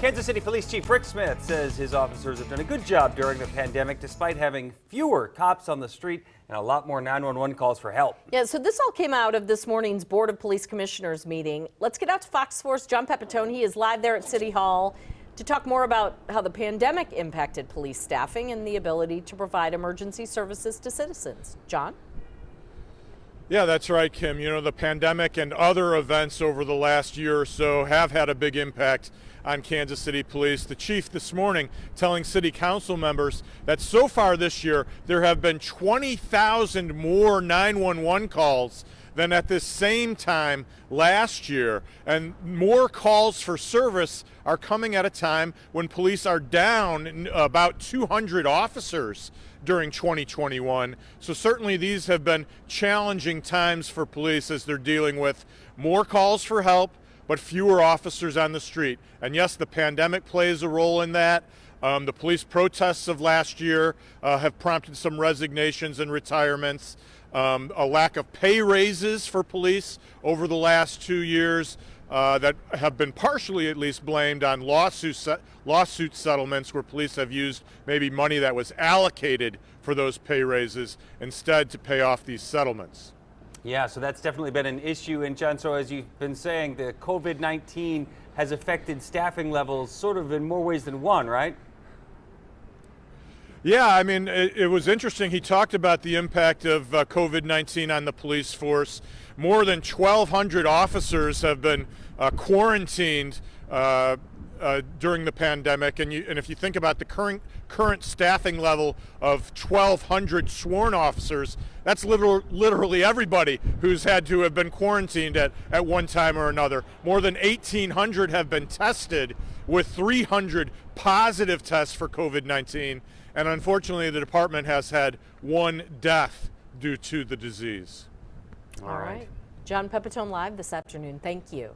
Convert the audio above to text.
Kansas City Police Chief Rick Smith says his officers have done a good job during the pandemic despite having fewer cops on the street and a lot more 911 calls for help. Yeah, so this all came out of this morning's Board of Police Commissioners meeting. Let's get out to Fox 4's John Pepitone. He is live there at City Hall to talk more about how the pandemic impacted police staffing and the ability to provide emergency services to citizens. John? Yeah, that's right, Kim. You know, the pandemic and other events over the last year or so have had a big impact on Kansas City Police. The chief this morning telling city council members that so far this year there have been 20,000 more 911 calls than at this same time last year. And more calls for service are coming at a time when police are down about 200 officers during 2021. So certainly these have been challenging times for police as they're dealing with more calls for help, but fewer officers on the street. And yes, the pandemic plays a role in that. The police protests of last year have prompted some resignations and retirements. A lack of pay raises for police over the last 2 years that have been partially at least blamed on lawsuit settlements where police have used maybe money that was allocated for those pay raises instead to pay off these settlements. Yeah, so that's definitely been an issue. And John, so as you've been saying, the COVID-19 has affected staffing levels sort of in more ways than one, right? Yeah, I mean, it was interesting. He talked about the impact of COVID-19 on the police force. More than 1,200 officers have been quarantined during the pandemic. And if you think about the current staffing level of 1,200 sworn officers, that's literally everybody who's had to have been quarantined at one time or another. More than 1,800 have been tested, with 300 positive tests for COVID-19. And unfortunately, the department has had one death due to the disease. All right. John Pepitone live this afternoon. Thank you.